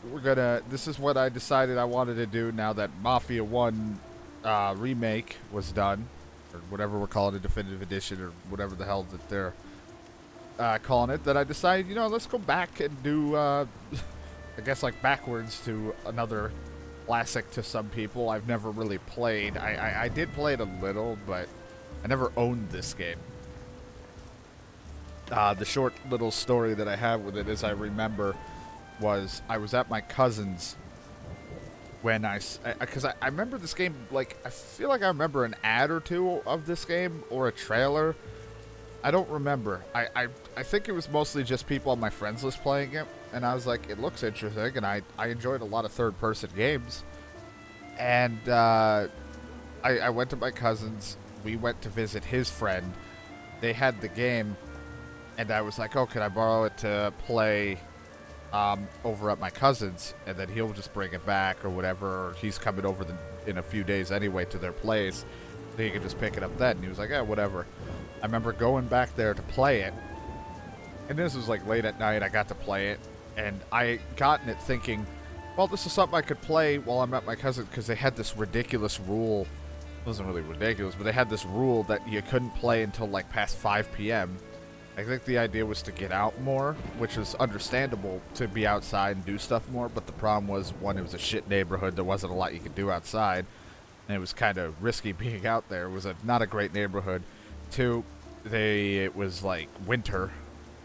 This is what I decided I wanted to do now that Mafia 1 remake was done, or whatever we're calling it, definitive edition, or whatever the hell that they're calling it. That I decided, let's go back and do, I guess, like backwards to another classic to some people. I've never really played. I did play it a little, but I never owned this game. The short little story that I have with it, as I remember, was I was at my cousin's when because I remember this game, like, I feel like I remember an ad or two of this game, or a trailer. I don't remember. I think it was mostly just people on my friends list playing it, and I was like, it looks interesting, and I enjoyed a lot of third-person games. And I went to my cousin's. We went to visit his friend. They had the game, and I was like, oh, can I borrow it to play over at my cousin's, and then he'll just bring it back or whatever, or he's coming over in a few days anyway to their place, so he can just pick it up then. And he was like, yeah, whatever. I remember going back there to play it, and this was like late at night. I got to play it, and I got in it thinking, well, this is something I could play while I'm at my cousin's, because they had this ridiculous rule. It wasn't really ridiculous, but they had this rule that you couldn't play until like past 5 p.m. I think the idea was to get out more, which is understandable, to be outside and do stuff more, but the problem was, one, it was a shit neighborhood, there wasn't a lot you could do outside, and it was kind of risky being out there. It was not a great neighborhood. Two, it was like winter,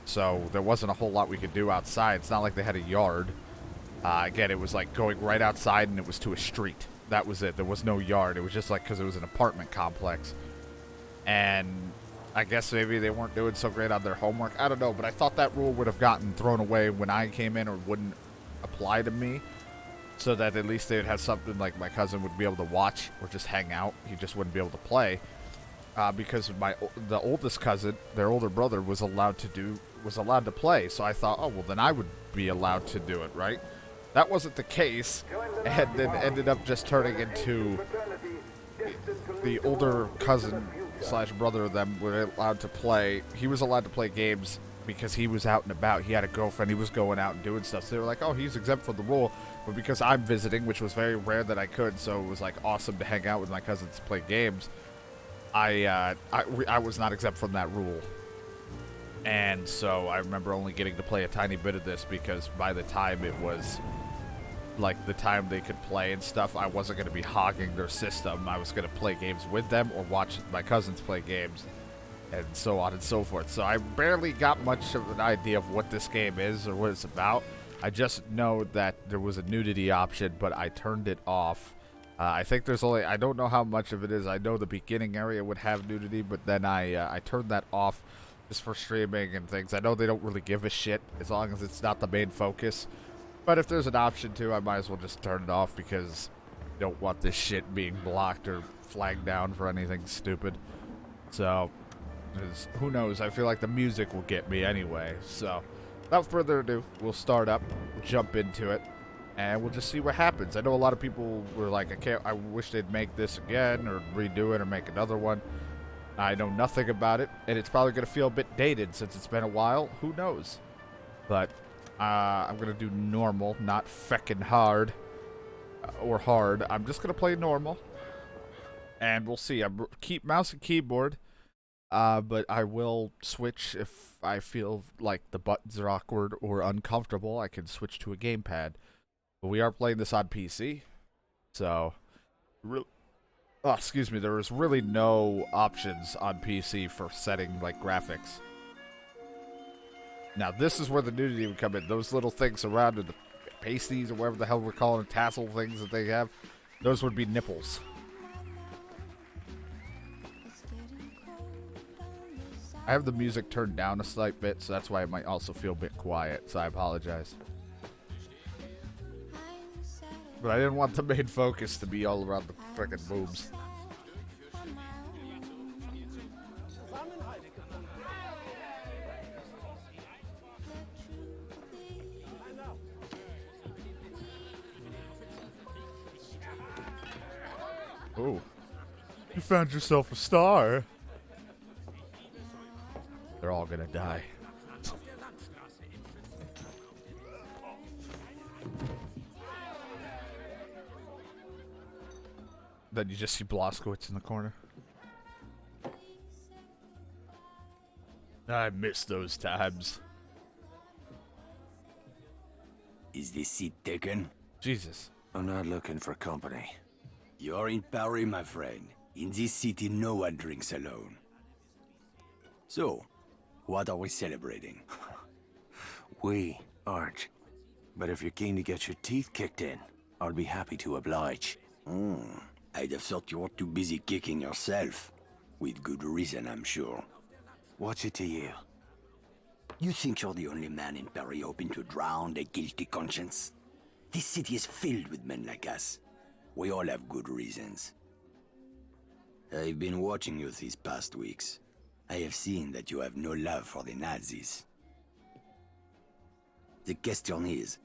so there wasn't a whole lot we could do outside. It's not like they had a yard. Again, it was like going right outside and it was to a street. That was it. There was no yard. It was just like, because it was an apartment complex. And I guess maybe they weren't doing so great on their homework. I don't know, but I thought that rule would have gotten thrown away when I came in, or wouldn't apply to me, so that at least they would have something like my cousin would be able to watch or just hang out. He just wouldn't be able to play, because the oldest cousin, their older brother, was allowed to play. So I thought, oh well, then I would be allowed to do it, right? That wasn't the case, and then ended up just turning into the older cousin / brother of them were allowed to play. He was allowed to play games because he was out and about. He had a girlfriend. He was going out and doing stuff. So they were like, oh, he's exempt from the rule. But because I'm visiting, which was very rare that I could, so it was like awesome to hang out with my cousins to play games, I was not exempt from that rule. And so I remember only getting to play a tiny bit of this, because by the time it was like the time they could play and stuff, I wasn't going to be hogging their system. I was going to play games with them or watch my cousins play games, and so on and so forth. So I barely got much of an idea of what this game is or what it's about. I just know that there was a nudity option, but I turned it off. I think there's I don't know how much of it is. I know the beginning area would have nudity, but then I turned that off just for streaming and things. I know they don't really give a shit as long as it's not the main focus. But if there's an option to, I might as well just turn it off, because I don't want this shit being blocked or flagged down for anything stupid. So, who knows? I feel like the music will get me anyway. So, without further ado, we'll start up, we'll jump into it, and we'll just see what happens. I know a lot of people were like, I wish they'd make this again, or redo it, or make another one. I know nothing about it, and it's probably going to feel a bit dated since it's been a while. Who knows? But I'm going to do normal, not feckin' hard, or hard. I'm just going to play normal, and we'll see. Keep mouse and keyboard, but I will switch if I feel like the buttons are awkward or uncomfortable. I can switch to a gamepad. But we are playing this on PC, so excuse me, there was really no options on PC for setting like graphics. Now, this is where the nudity would come in. Those little things around the pasties, or whatever the hell we're calling them, tassel things that they have, those would be nipples. I have the music turned down a slight bit, so that's why it might also feel a bit quiet, so I apologize. But I didn't want the main focus to be all around the frickin' boobs. Oh, you found yourself a star. They're all gonna die. Then you just see Blazkowicz in the corner. I miss those times. Is this seat taken? Jesus. I'm not looking for company. You're in Paris, my friend. In this city, no one drinks alone. So, what are we celebrating? We aren't. But if you're keen to get your teeth kicked in, I'll be happy to oblige. I'd have thought you were too busy kicking yourself. With good reason, I'm sure. What's it to you? You think you're the only man in Paris hoping to drown a guilty conscience? This city is filled with men like us. We all have good reasons. I've been watching you these past weeks. I have seen that you have no love for the Nazis. The question is,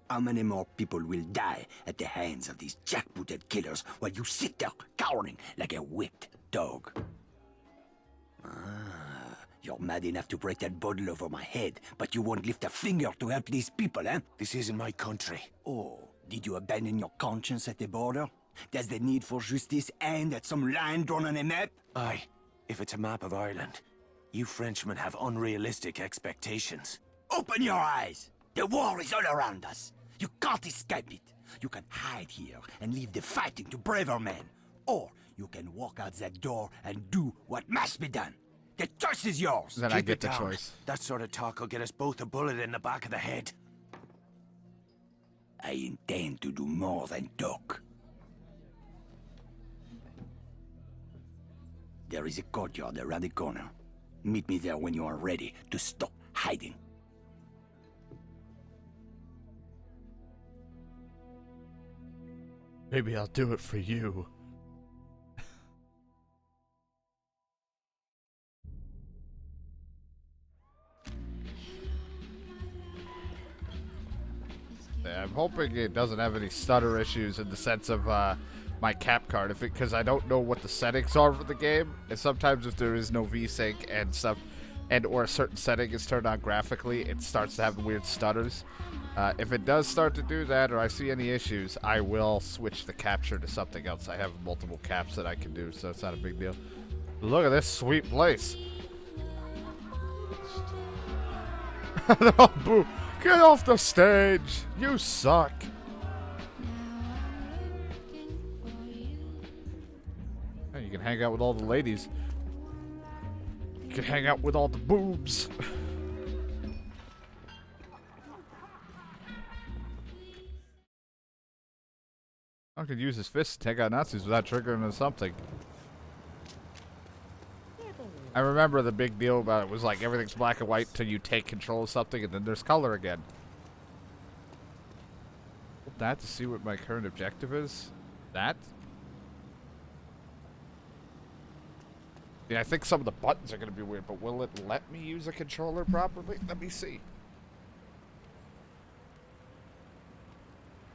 how many more people will die at the hands of these jackbooted killers while you sit there cowering like a whipped dog? You're mad enough to break that bottle over my head, but you won't lift a finger to help these people, eh? This isn't my country. Oh, did you abandon your conscience at the border? Does the need for justice end at some line drawn on a map? Aye, if it's a map of Ireland. You Frenchmen have unrealistic expectations. Open your eyes! The war is all around us. You can't escape it. You can hide here and leave the fighting to braver men. Or you can walk out that door and do what must be done. The choice is yours. Then I Keep get it the down. choice. That sort of talk will get us both a bullet in the back of the head. I intend to do more than talk. There is a courtyard around the corner. Meet me there when you are ready to stop hiding. Maybe I'll do it for you. I'm hoping it doesn't have any stutter issues in the sense of my cap card, because I don't know what the settings are for the game, and sometimes if there is no VSync and stuff, and or a certain setting is turned on graphically, it starts to have weird stutters. If it does start to do that, or I see any issues, I will switch the capture to something else. I have multiple caps that I can do, so it's not a big deal. Look at this sweet place. Oh, boo. Get off the stage! You suck! Hey, you can hang out with all the ladies. You can hang out with all the boobs. I could use his fist to take out Nazis without triggering something. I remember the big deal about it was like everything's black and white until you take control of something and then there's color again. That to see what my current objective is? That? Yeah, I think some of the buttons are going to be weird, but will it let me use a controller properly? Let me see.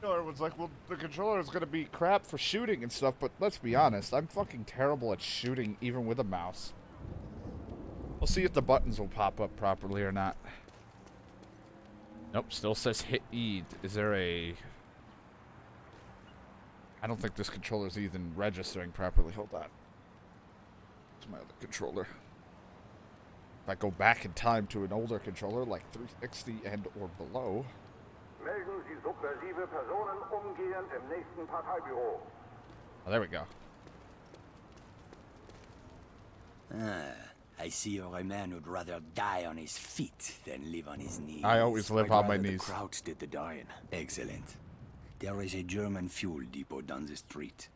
You know, everyone's like, well, the controller is going to be crap for shooting and stuff, but let's be honest, I'm fucking terrible at shooting even with a mouse. We'll see if the buttons will pop up properly or not. Nope, still says hit E. Is there a... I don't think this controller is even registering properly. Hold on. It's my other controller. If I go back in time to an older controller, like 360 and or below... Melden Sie subversive Personen umgehend im nächsten Parteibüro. Oh, there we go. I see you're a man who'd rather die on his feet than live on his knees. I always live on my knees. The Krauts did the dying. Excellent. There is a German fuel depot down the street.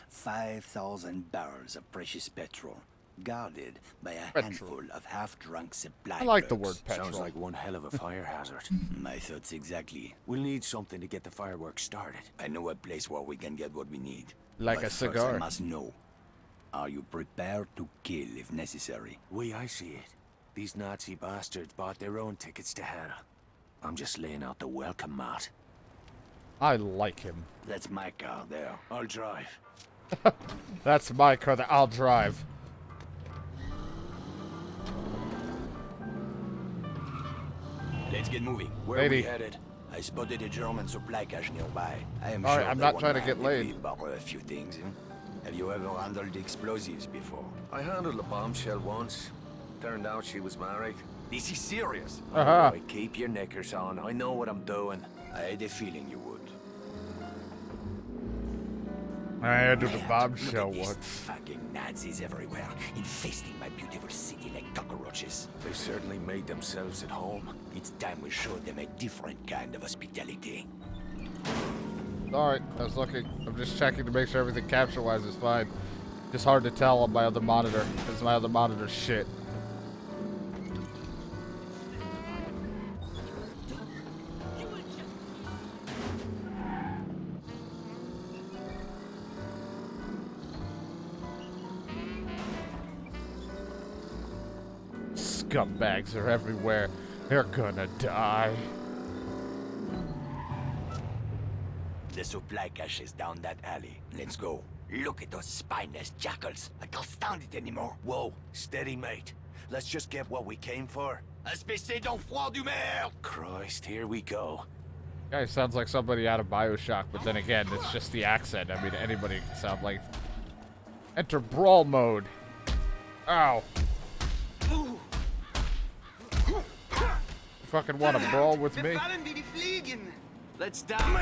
5,000 barrels of precious petrol, guarded by a handful of half-drunk supply I like the trucks. word petrol. Sounds like one hell of a fire hazard. My thoughts exactly. We'll need something to get the fireworks started. I know a place where we can get what we need. Like But a first cigar. I must know. Are you prepared to kill if necessary? I see it. These Nazi bastards bought their own tickets to hell. I'm just laying out the welcome mat. I like him. That's my car there. I'll drive. That's my car that I'll drive. Let's get moving. Where are Lady. we headed? I spotted a German supply cache nearby. I am All right, sure I'm they not want trying to my get help if laid. we borrow a few things. Have you ever handled explosives before? I handled a bombshell once. Turned out she was married. This is serious. Uh-huh. Boy, keep your knickers on. I know what I'm doing. I had a feeling you would. I had to the Man, bombshell look at these once. fucking Nazis everywhere, infesting my beautiful city like cockroaches. They certainly made themselves at home. It's time we showed them a different kind of hospitality. Alright, I was looking. I'm just checking to make sure everything capture-wise is fine. Just hard to tell on my other monitor, because my other monitor's shit. Scumbags are everywhere. They're gonna die. The supply cache is down that alley. Let's go. Look at those spineless jackals. I can't stand it anymore. Whoa, steady, mate. Let's just get what we came for. Espèce d'enfroid du merde! Christ, here we go. Guy sounds like somebody out of BioShock, but then again, it's just the accent. I mean, anybody can sound like... Enter brawl mode. Ow. You fucking want to brawl with me? Let's down.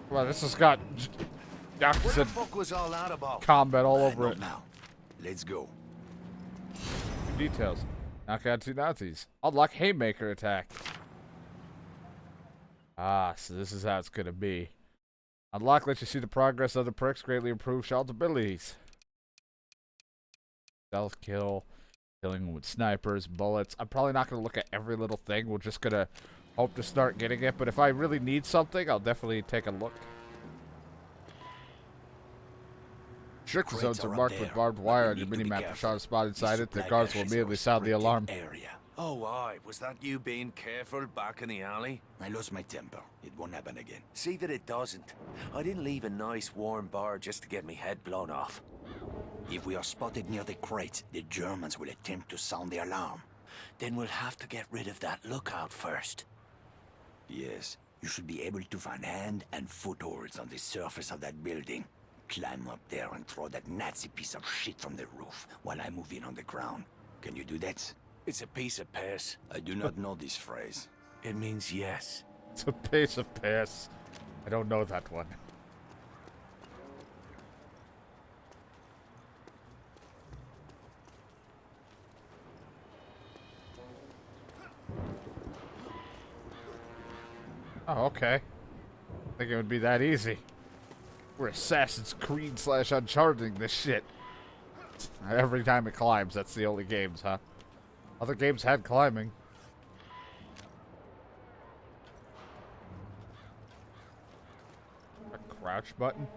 Well, this has got What the accent fuck was all that about? combat all over Not it. now. Let's go. Details. Knock out 2 Nazis. Unlock Haymaker attack. Ah, so this is how it's gonna be. Unlock lets you see the progress of the perks, greatly improve Shald's abilities. Stealth kill, killing with snipers, bullets. I'm probably not gonna look at every little thing. We're just gonna hope to start getting it. But if I really need something, I'll definitely take a look. Trick Crates zones are are up marked with there, barbed but wire we on your need to be minimap. If careful. Sean spot inside it, the Supply guards will caches are immediately sound the restricted alarm. Area. Oh, why? Was that you being careful back in the alley? I lost my temper. It won't happen again. See that it doesn't. I didn't leave a nice warm bar just to get me head blown off. If we are spotted near the crates, the Germans will attempt to sound the alarm. Then we'll have to get rid of that lookout first. Yes, you should be able to find hand and footholds on the surface of that building. Climb up there and throw that Nazi piece of shit from the roof while I move in on the ground. Can you do that? It's a piece of piss. I do not know this phrase. It means yes. It's a piece of piss. I don't know that one. Oh, okay. I think it would be that easy. We're Assassin's Creed / Uncharted this shit. Every time it climbs, that's the only games, huh? Other games had climbing. A crouch button?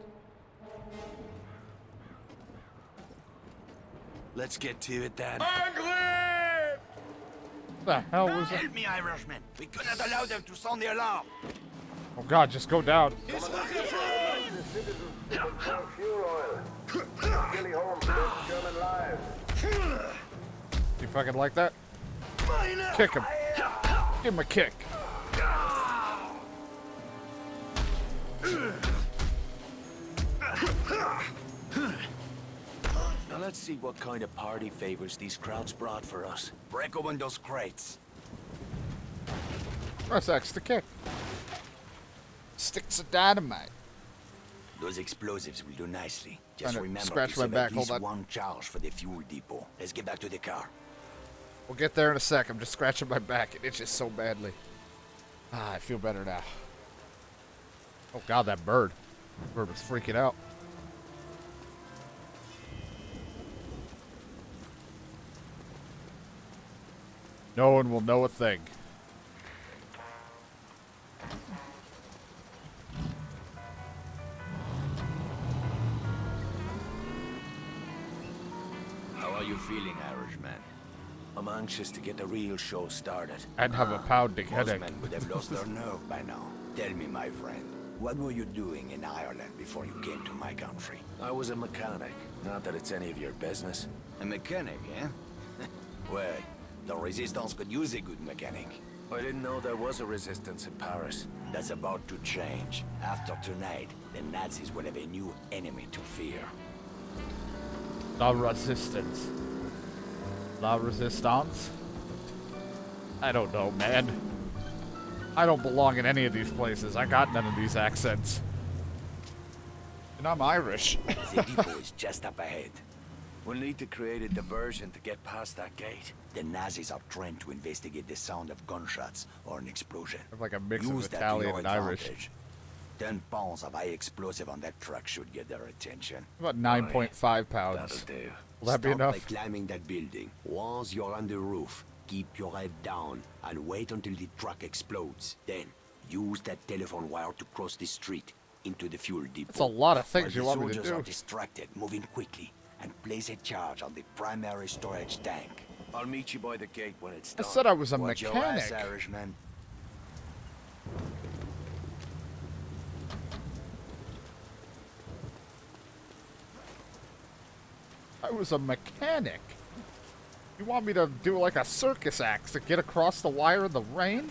Let's get to it then. What the hell was that? Help me, Irishman! We cannot allow them to sound the alarm! Oh god, just go down. Fuel oil. Billy Holmes, German lives. You fucking like that? Kick him. Give him a kick. Now let's see what kind of party favors these crowds brought for us. Break open those crates. Press X to kick. Sticks of dynamite. Those explosives will do nicely. Trying Just to remember scratch to my save back, at hold least on. one charge for the fuel depot. Let's get back to the car. We'll get there in a sec. I'm just scratching my back. It itches so badly. Ah, I feel better now. Oh god, that bird. That bird was freaking out. No one will know a thing. How are you feeling, Irishman? I'm anxious to get the real show started. I'd have a pounding Most headache. men would have lost their nerve by now. Tell me, my friend, what were you doing in Ireland before you came to my country? I was a mechanic. Not that it's any of your business. A mechanic, eh? Well, the Resistance could use a good mechanic. I didn't know there was a resistance in Paris. That's about to change. After tonight, the Nazis will have a new enemy to fear. La resistance. La resistance? I don't know, man. I don't belong in any of these places. I got none of these accents. And I'm Irish. The depot is just up ahead. We'll need to create a diversion to get past that gate. The Nazis are trained to investigate the sound of gunshots or an explosion. I have like a mix of Use that to Italian your and Irish. advantage. 10 pounds of high explosive on that truck should get their attention. About 9.5 That'll pounds. do. Will that be Start enough? by climbing that building. Once you're on the roof, keep your head down and wait until the truck explodes. Then, use that telephone wire to cross the street into the fuel depot. That's a lot of things While you want the me to soldiers do. are distracted, moving quickly, and place a charge on the primary storage tank. I'll meet you by the gate when it's I done. said I was a Watch your mechanic. ass, Irishman. I was a mechanic. You want me to do like a circus act to get across the wire in the rain?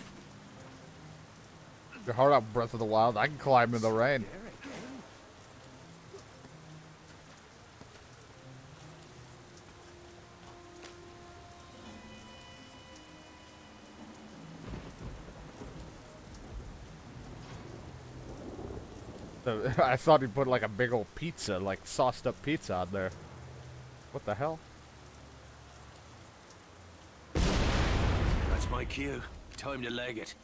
Your heart out, Breath of the Wild. I can climb in the rain. I thought he put like a big old pizza, like sauced up pizza on there. What the hell? That's my cue. Time to leg it.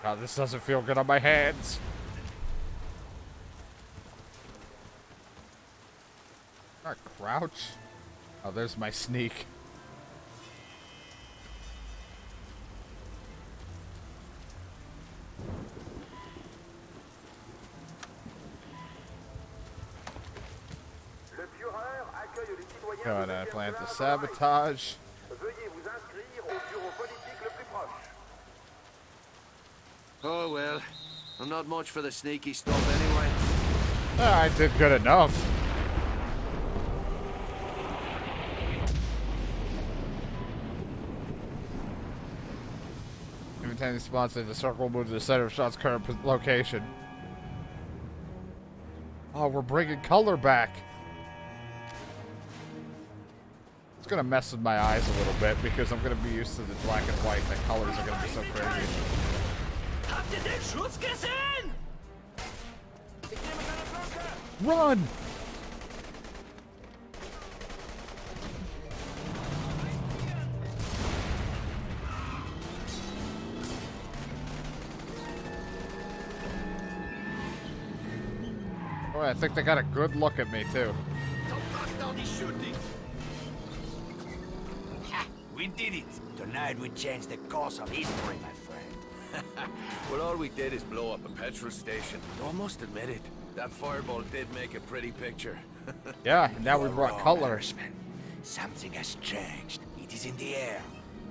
God, this doesn't feel good on my hands. Not crouch. Oh, there's my sneak. Le Führer accueille les citoyens God, de I deuxième plan to classe. sabotage. Veuillez vous inscrire au bureau politique le plus proche. Oh well. I'm not much for the sneaky stuff anyway. I did good enough. Every time you sponsor, the circle moves to the center of shot's current location. Oh, we're bringing color back. It's gonna mess with my eyes a little bit because I'm gonna be used to the black and white. The colors are gonna be so crazy. Habt ihr den Schuss gesehen? Run! Oh, I think they got a good look at me too. We did it! Tonight we changed the course of history, my friend. Well, all we did is blow up a petrol station. Though I must admit it, that fireball did make a pretty picture. Yeah, and now we brought Wrong, color. Irishman. Something has changed. It is in the air.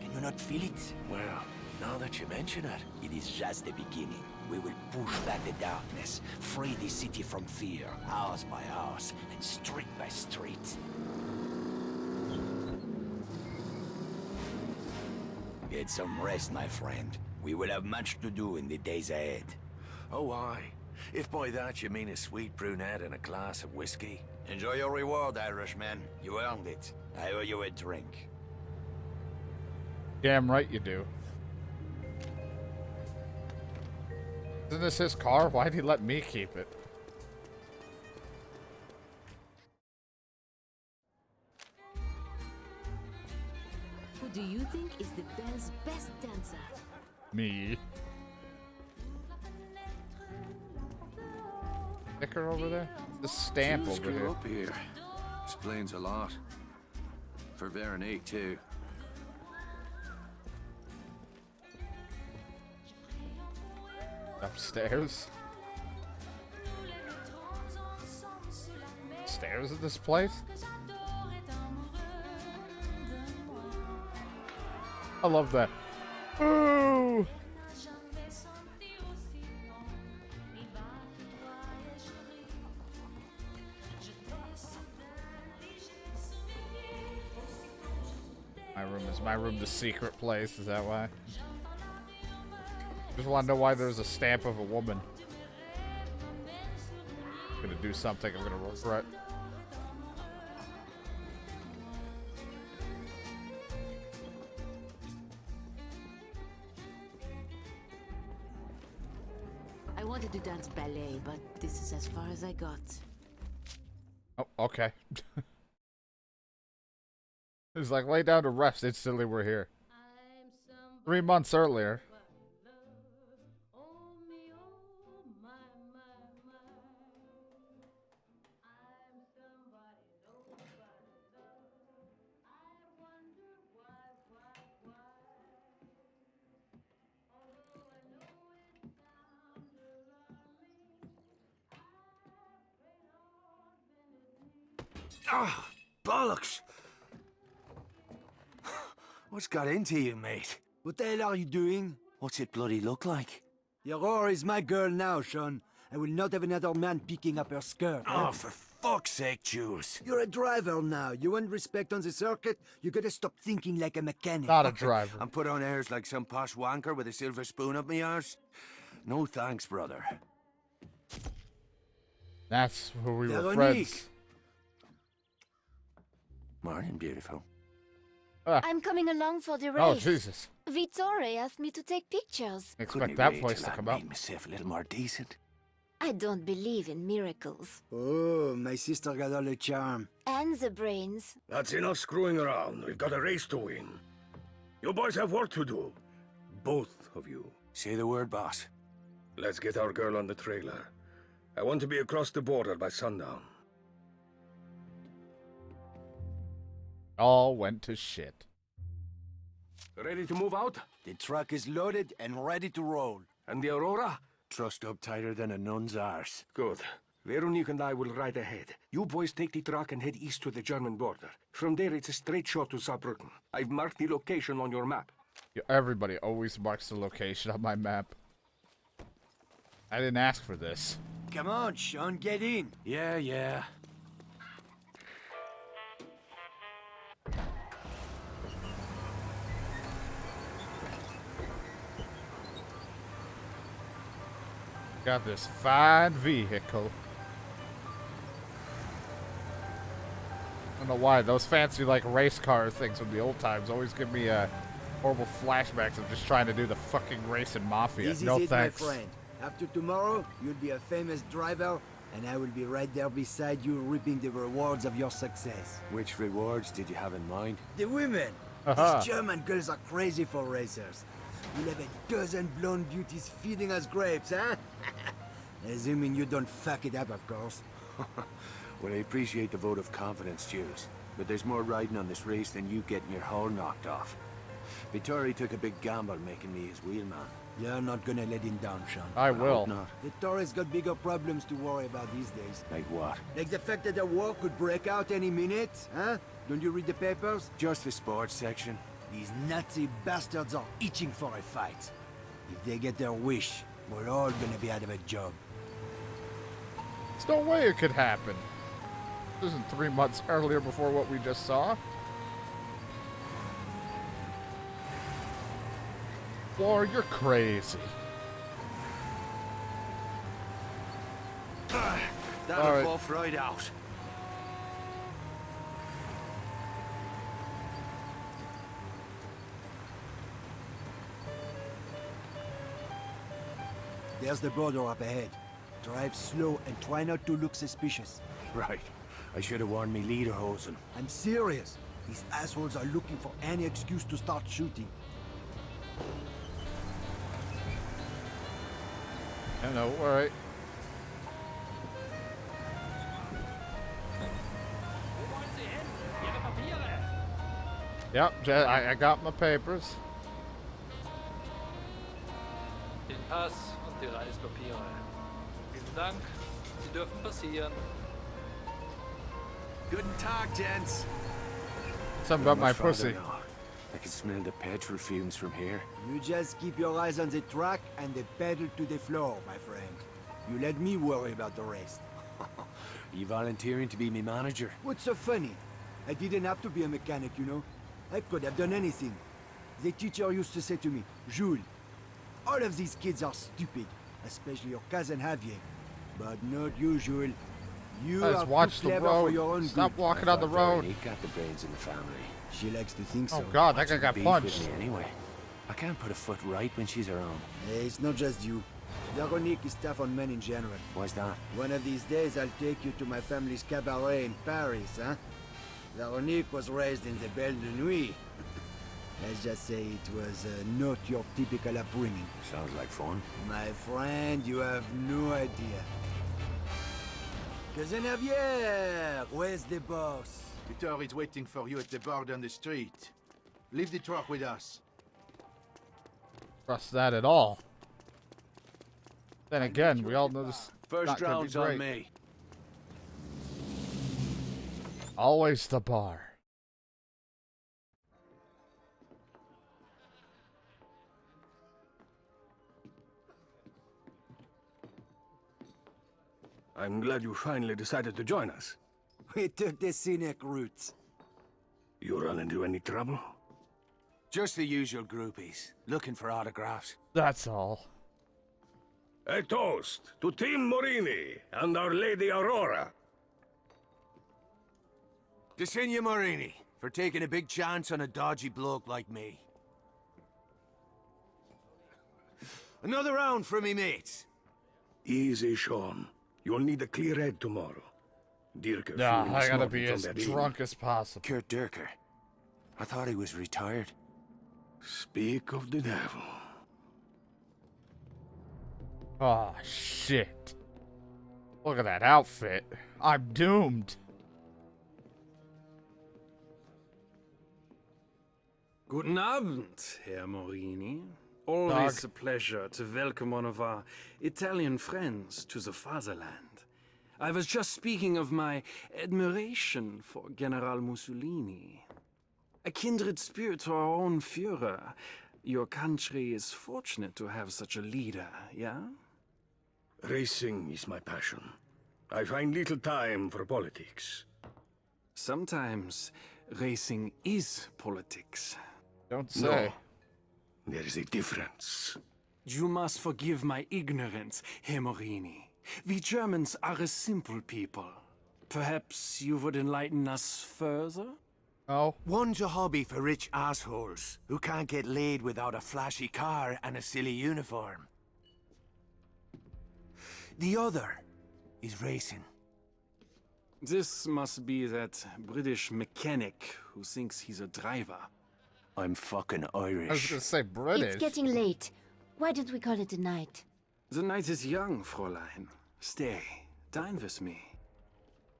Can you not feel it? Well, now that you mention it. It is just the beginning. We will push back the darkness, free the city from fear, house by house, and street by street. Get some rest, my friend. We will have much to do in the days ahead. Oh, aye. If by that you mean a sweet brunette and a glass of whiskey. Enjoy your reward, Irishman. You earned it. I owe you a drink. Damn right you do. Isn't this his car? Why'd he let me keep it? Who do you think is the band's best dancer? Me. Sticker over there? The stamp over here. up here. Explains a lot. For Veronique, too. Upstairs? Stairs at this place? I love that. Ooh! my room the secret place? Is that why? Just want to know why there's a stamp of a woman. I'm gonna do something I'm gonna regret. I wanted to dance ballet, but this is as far as I got. Oh, okay. It's like lay down to rest. Instantly, we're here. 3 months earlier. Ah, bollocks! What's got into you, mate? What the hell are you doing? What's it bloody look like? Your whore is my girl now, Sean. I will not have another man picking up her skirt. Oh, for fuck's sake, Jules. You're a driver now. You want respect on the circuit? You gotta stop thinking like a mechanic. Not a driver. I'm put on airs like some posh wanker with a silver spoon up my arse? No thanks, brother. That's who we were Veronique. friends. Morning, beautiful. I'm coming along for the race. Oh, Jesus. Vittore asked me to take pictures. Expect that voice to come out. Made myself a little more decent. I don't believe in miracles. Oh, my sister got all the charm. And the brains. That's enough screwing around. We've got a race to win. You boys have work to do. Both of you. Say the word, boss. Let's get our girl on the trailer. I want to be across the border by sundown. All went to shit. Ready to move out? The truck is loaded and ready to roll. And the Aurora? Trussed up tighter than a nun's arse. Good. Veronique and I will ride ahead. You boys take the truck and head east to the German border. From there, it's a straight shot to Saarbrücken. I've marked the location on your map. Yeah, everybody always marks the location on my map. I didn't ask for this. Come on, Sean, get in. Yeah. Got this fine vehicle. I don't know why those fancy like race car things from the old times always give me horrible flashbacks of just trying to do the fucking race in Mafia. This No is it, thanks. my friend. After tomorrow, you'll be a famous driver, and I will be right there beside you reaping the rewards of your success. Which rewards did you have in mind? The women! Aha. These German girls are crazy for racers. We'll have a dozen blonde beauties feeding us grapes, huh? Assuming you don't fuck it up, of course. Well, I appreciate the vote of confidence, Jules. But there's more riding on this race than you getting your hull knocked off. Vittori took a big gamble making me his wheelman. You're not gonna let him down, Sean. I will. Hope not. The Torres got bigger problems to worry about these days. Like what? Like the fact that a war could break out any minute, huh? Don't you read the papers? Just the sports section. These Nazi bastards are itching for a fight. If they get their wish, we're all gonna be out of a job. There's no way it could happen. This isn't 3 months earlier before what we just saw. War, you're crazy. That'll All right. buff right out. There's the border up ahead. Drive slow and try not to look suspicious. Right. I should have worn me lederhosen. I'm serious. These assholes are looking for any excuse to start shooting. I know, alright. Yep, I got my papers. Den Pass und die Reisepapiere. Vielen Dank. Sie dürfen passieren. Guten Tag, gents. Something about my Much farther pussy. now. I can smell the petrol fumes from here. You just keep your eyes on the track and the pedal to the floor, my friend. You let me worry about the rest. Are you volunteering to be my manager? What's so funny? I didn't have to be a mechanic, you know. I could have done anything. The teacher used to say to me, Jules, all of these kids are stupid, especially your cousin Javier. But not you, Jules. You Guys, are watch too the clever for road. your own Stop good. walking on the road. He got the brains in the family. She likes to think so. Oh God, that guy What's got the beef with punched. me anyway? I can't put a foot right when she's around. Hey, it's not just you. Veronique is tough on men in general. Why's that? One of these days, I'll take you to my family's cabaret in Paris, huh? Veronique was raised in the Belle de Nuit. Let's just say it was not your typical upbringing. Sounds like fun. My friend, you have no idea. Cousin Javier, where's the boss? Peter is waiting for you at the bar down the street. Leave the truck with us. Trust that at all. Then again, we all know this. First not gonna be round's on great. me. Always the bar. I'm glad you finally decided to join us. We took the scenic route. You run into any trouble? Just the usual groupies, looking for autographs. That's all. A toast to Team Morini and Our Lady Aurora. To Signor Morini, for taking a big chance on a dodgy bloke like me. Another round for me mates. Easy, Sean. You'll need a clear head tomorrow. Dirk. Nah, I gotta be as drunk as possible. Kurt Dirker. I thought he was retired. Speak of the devil. Oh, shit. Look at that outfit. I'm doomed. Guten Abend, Herr Morini. Always a pleasure to welcome one of our Italian friends to the fatherland. I was just speaking of my admiration for General Mussolini. A kindred spirit to our own Führer. Your country is fortunate to have such a leader, yeah? Racing is my passion. I find little time for politics. Sometimes racing is politics. Don't say. No. There is a difference. You must forgive my ignorance, Herr Morini. We Germans are a simple people. Perhaps you would enlighten us further? Oh. One's a hobby for rich assholes who can't get laid without a flashy car and a silly uniform. The other is racing. This must be that British mechanic who thinks he's a driver. I'm fucking I was Irish. gonna say British. It's getting late. Why don't we call it a night? The night is young, Fräulein. Stay, dine with me.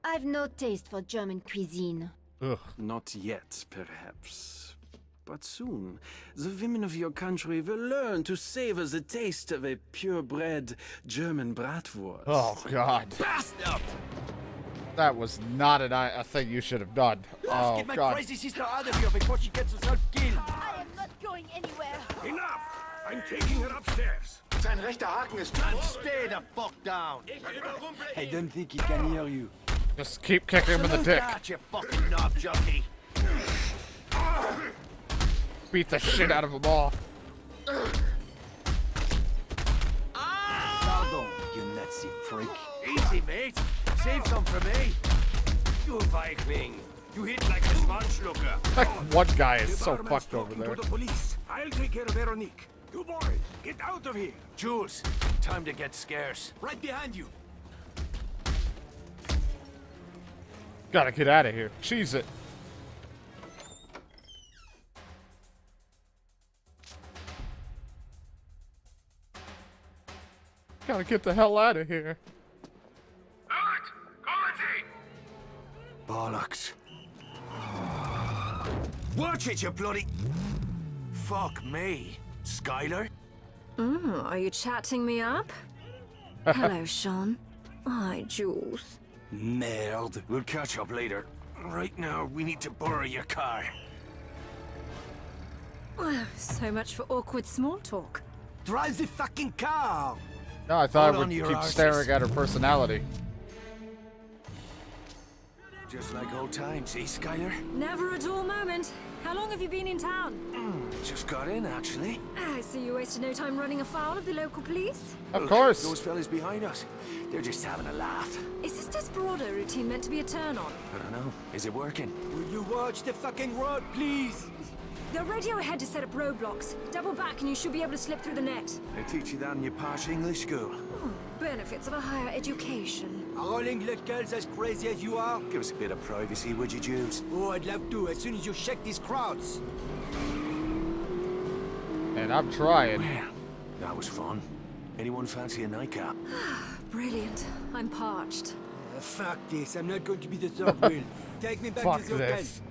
I've no taste for German cuisine. Ugh. Not yet, perhaps. But soon, the women of your country will learn to savor the taste of a purebred German bratwurst. Oh, God. Bastard! That was not a thing you should have done. Oh, Get my God. crazy sister out of here before she gets herself killed. I am not going anywhere. Enough! I'm taking her upstairs. Sein rechter Haken ist And stay the fuck down. I don't think he can hear you. Just keep kicking him in the dick. That, you fucking knob jockey. Beat the shit out of them all. Pardon, you Nazi freak. Easy, mate. Save some for me. You Weichling. You hit like a Schwanzschlucker. That one guy is The so barman's fucked over talking there. to the police. I'll take care of Veronique. You boys, get out of here. Jules, time to get scarce. Right behind you. Gotta get out of here. Cheese it. Gotta get the hell out of here. Bollocks. Watch it, you bloody... Fuck me. Skylar? Are you chatting me up? Hello, Sean. Hi, Jules. Merde. We'll catch up later. Right now, we need to borrow your car. So much for awkward small talk. Drive the fucking car. No, I thought Hold I on would to your keep arses. staring at her personality. Just like old times, eh, Skylar? Never a dull moment. How long have you been in town? Just got in, actually. I see you wasted no time running afoul of the local police. Of Look, course. Those fellas behind us, they're just having a laugh. Is this Desperado routine meant to be a turn-on? I don't know. Is it working? Will you watch the fucking road, please? The radio ahead to set up roadblocks. Double back and you should be able to slip through the net. They teach you that in your posh English school. Benefits of a higher education. Are all English girls as crazy as you are? Give us a bit of privacy, would you, Jews? Oh, I'd love to, as soon as you shake these crowds. And I'm trying. Well, that was fun. Anyone fancy a nightcap? Brilliant. I'm parched. Fuck this, I'm not going to be the third wheel. Take me back Fuck to the hotel. this.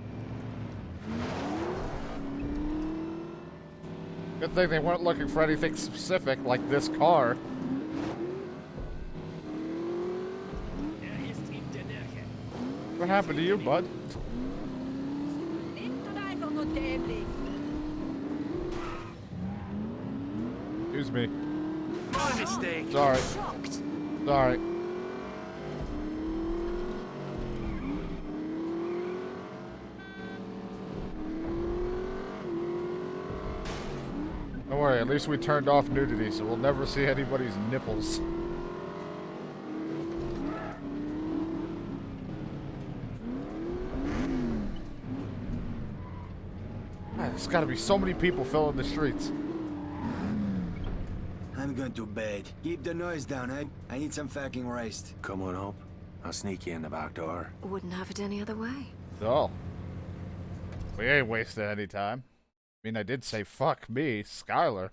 Good thing they weren't looking for anything specific like this car. What happened to you, bud? Excuse me. My mistake. Sorry. Shocked. Sorry. Don't worry, at least we turned off nudity, so we'll never see anybody's nipples. Man, there's gotta be so many people filling the streets. I'm going to bed. Keep the noise down, eh? I need some fucking rest. Come on up. I'll sneak you in the back door. Wouldn't have it any other way. So, we ain't wasting any time. I mean, I did say fuck me, Skylar.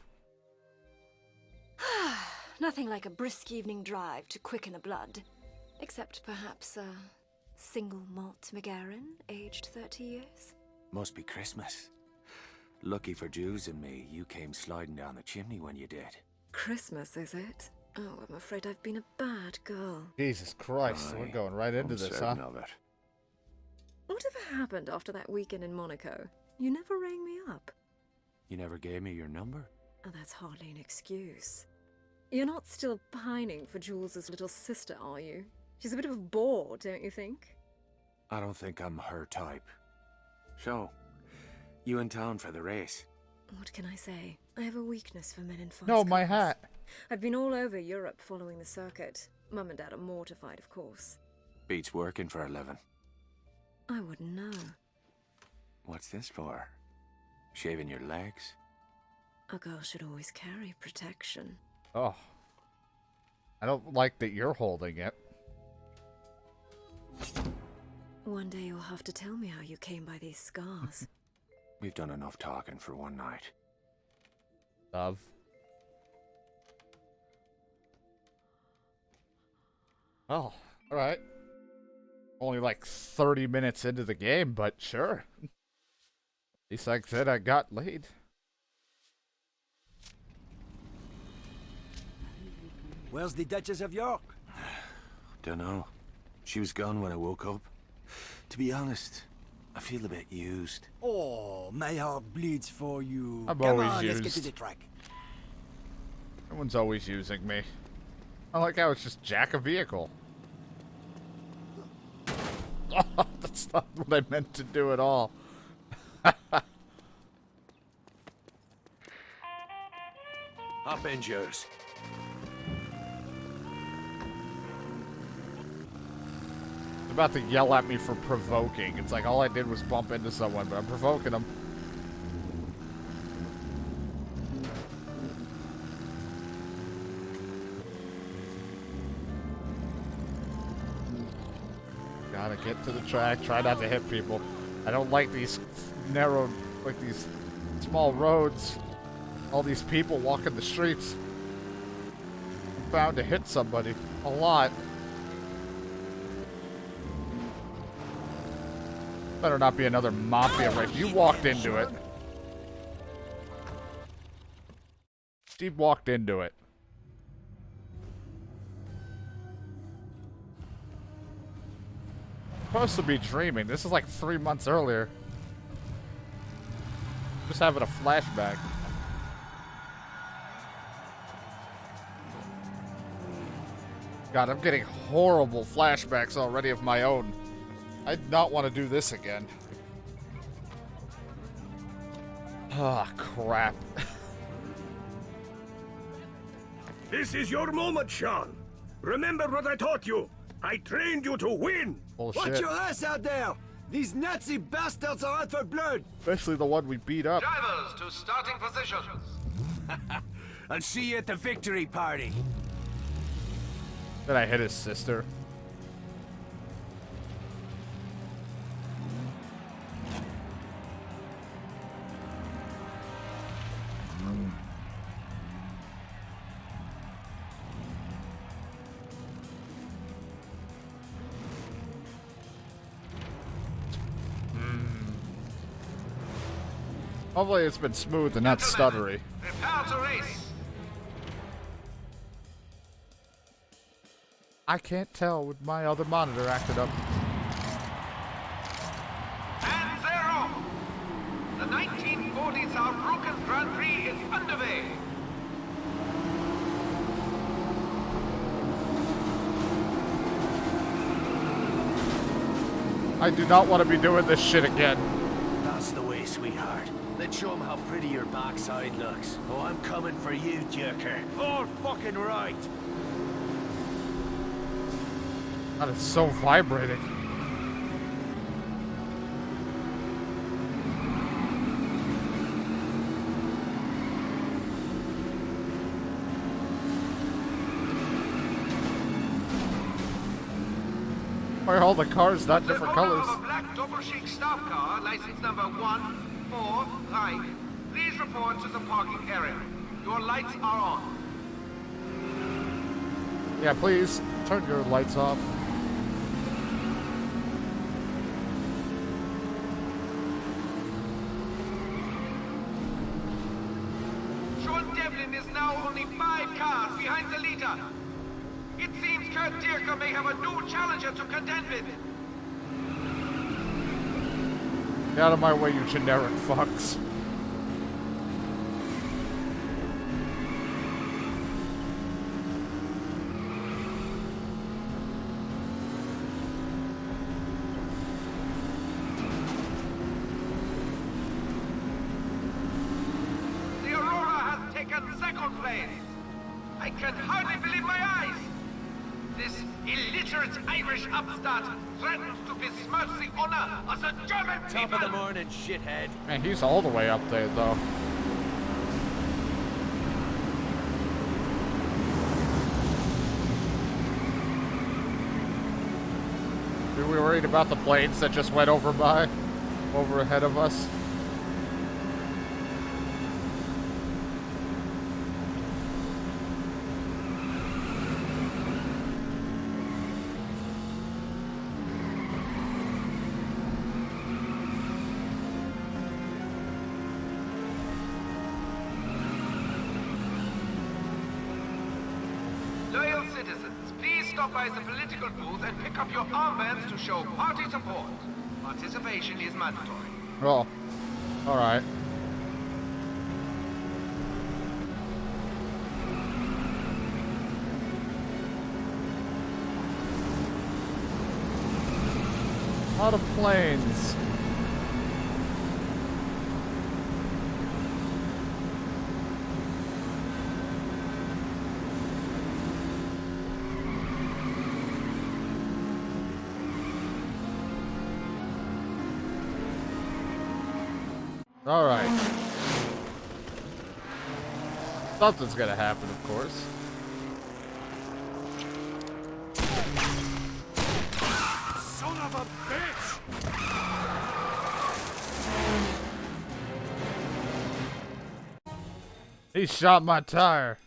Nothing like a brisk evening drive to quicken the blood. Except perhaps a single malt McGarren, aged 30 years. Must be Christmas. Lucky for Jews and me, you came sliding down the chimney when you did. Christmas, is it? Oh, I'm afraid I've been a bad girl. Jesus Christ, we're going right into this, huh? Of it. Whatever happened after that weekend in Monaco? You never rang me up. You never gave me your number? Oh, that's hardly an excuse. You're not still pining for Jules's little sister, are you? She's a bit of a bore, don't you think? I don't think I'm her type. So, you in town for the race? What can I say? I have a weakness for men in fast No, my cars. hat. I've been all over Europe following the circuit. Mum and Dad are mortified, of course. Beats working for a living. I wouldn't know. What's this for? Shaving your legs? A girl should always carry protection. Oh. I don't like that you're holding it. One day you'll have to tell me how you came by these scars. We've done enough talking for one night. Love. Oh, alright. Only like 30 minutes into the game, but sure. At least like I said, I got laid. Where's the Duchess of York? Dunno. She was gone when I woke up. To be honest, I feel a bit used. Oh, my heart bleeds for you. I'm Come always on, let's get used. to the track. Everyone's always using me. I like how it's just jack a vehicle. Oh, that's not what I meant to do at all. Hop in, Joes. They're about to yell at me for provoking. It's like all I did was bump into someone, but I'm provoking them. Gotta get to the track, try not to hit people. I don't like these narrow, like these small roads. All these people walking the streets. I'm bound to hit somebody. A lot. Better not be another mafia race. You walked into it. She walked into it. Supposed to be dreaming. This is like 3 months earlier. Just having a flashback. God, I'm getting horrible flashbacks already of my own. I do not want to do this again. Oh, crap. This is your moment, Sean. Remember what I taught you. I trained you to win. Bullshit. Watch your ass out there! These Nazi bastards are out for blood! Especially the one we beat up. Drivers to starting positions. I'll see you at the victory party. Then I hit his sister. Hopefully it's been smooth and not stuttery. Prepare to race. I can't tell with my other monitor acted up. And they're off. The 1940 Saarbrücken Grand Prix is underway. I do not want to be doing this shit again. That's the way, sweetheart. Let's show 'em how pretty your backside looks. Oh, I'm coming for you, jerker. All fucking right. God, it's so vibrating. Why are all the cars not different colors? The owner of a black Doppelschicks staff car, license number 14 Reich. Please report to the parking area. Your lights are on. Yeah, please turn your lights off. Sean Devlin is now only 5 cars behind the leader. It seems Kurt Dierker may have a new challenger to contend with. Get out of my way, you generic fucks. The Aurora has taken second place. I can hardly believe my eyes. This illiterate Irish upstart threatens to besmirch the honor of the German people. Top of the morning, shithead. Man, he's all the way up there, though. Were we worried about the planes that just went over ahead of us? Loyal citizens, please stop by the political booth and pick up your armbands to show party support. Participation is mandatory. Oh, alright. A lot of planes. All right. Something's gonna happen, of course. Son of a bitch! He shot my tire.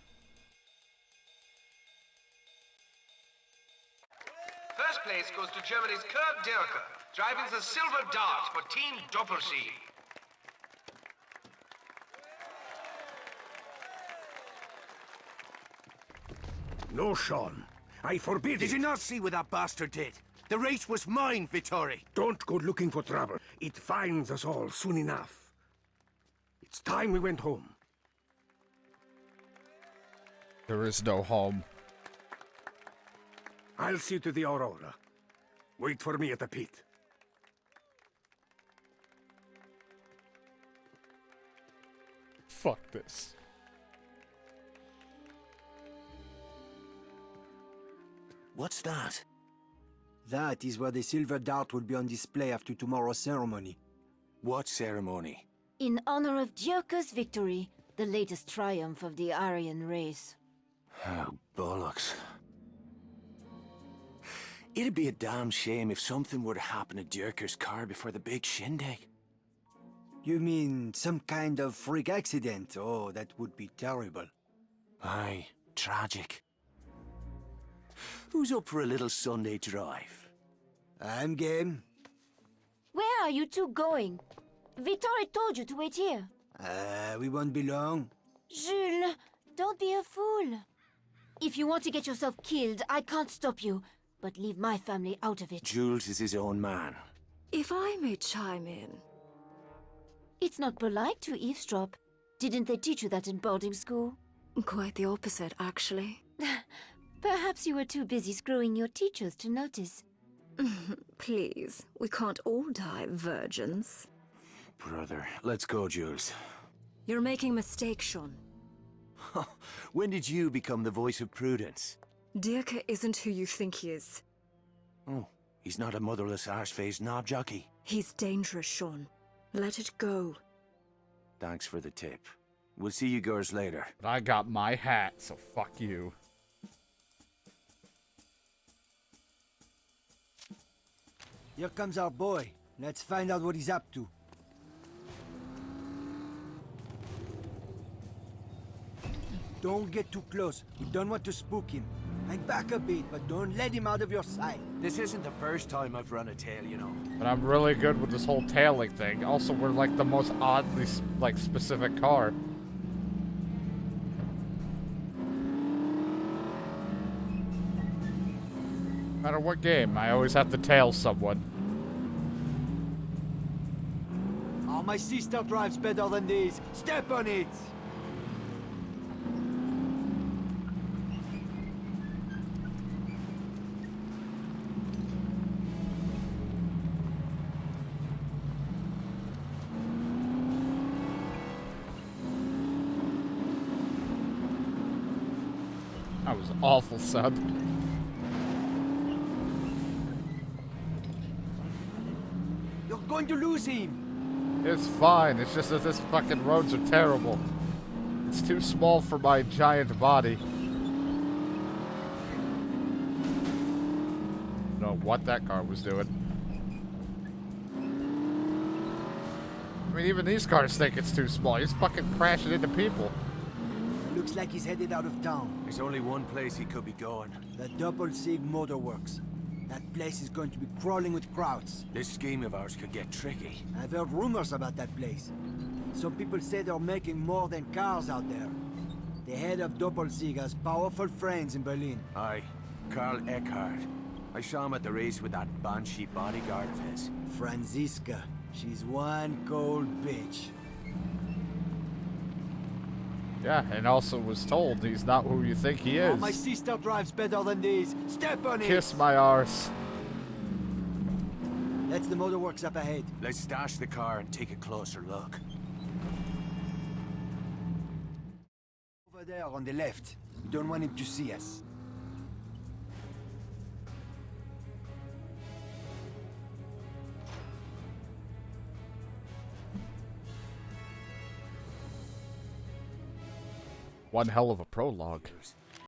First place goes to Germany's Kurt Dierker, driving the Silver Dart for Team Doppelschick. No, Sean. I forbid Did it. you not see what that bastard did? The race was mine, Vittori. Don't go looking for trouble. It finds us all soon enough. It's time we went home. There is no home. I'll see to the Aurora. Wait for me at the pit. Fuck this. What's that? That is where the silver dart will be on display after tomorrow's ceremony. What ceremony? In honor of Dierke's victory, the latest triumph of the Aryan race. Oh, bollocks. It'd be a damn shame if something were to happen to Dierker's car before the big shindig. You mean some kind of freak accident? Oh, that would be terrible. Aye, tragic. Who's up for a little Sunday drive? I'm game. Where are you two going? Vittorio told you to wait here. We won't be long. Jules, don't be a fool. If you want to get yourself killed, I can't stop you. But leave my family out of it. Jules is his own man. If I may chime in. It's not polite to eavesdrop. Didn't they teach you that in boarding school? Quite the opposite, actually. Perhaps you were too busy screwing your teachers to notice. Please, we can't all die virgins. Brother, let's go, Jules. You're making a mistake, Sean. When did you become the voice of prudence? Dierke isn't who you think he is. Oh, he's not a motherless arse-faced knob jockey. He's dangerous, Sean. Let it go. Thanks for the tip. We'll see you girls later. But I got my hat, so fuck you. Here comes our boy. Let's find out what he's up to. Don't get too close. We don't want to spook him. Hang back a bit, but don't let him out of your sight. This isn't the first time I've run a tail, you know. But I'm really good with this whole tailing thing. Also, we're like the most oddly, like, specific car. No matter what game, I always have to tail someone. Oh, my sister drives better than these. Step on it! That was awful, son. You're going to lose him! It's fine. It's just that this fucking roads are terrible. It's too small for my giant body. Don't know what that car was doing. I mean, even these cars think it's too small. He's fucking crashing into people. Looks like he's headed out of town. There's only one place he could be going. The Doppelsig Motorworks. That place is going to be crawling with crowds. This scheme of ours could get tricky. I've heard rumors about that place. Some people say they're making more than cars out there. The head of Doppelsig has powerful friends in Berlin. Aye, Karl Eckhart. I saw him at the race with that banshee bodyguard of his. Franziska. She's one cold bitch. Yeah, and also was told he's not who you think he is. Oh, my sister drives better than these. Step on it! Kiss my arse. That's the motorworks up ahead. Let's stash the car and take a closer look. Over there on the left. We don't want him to see us. One hell of a prologue.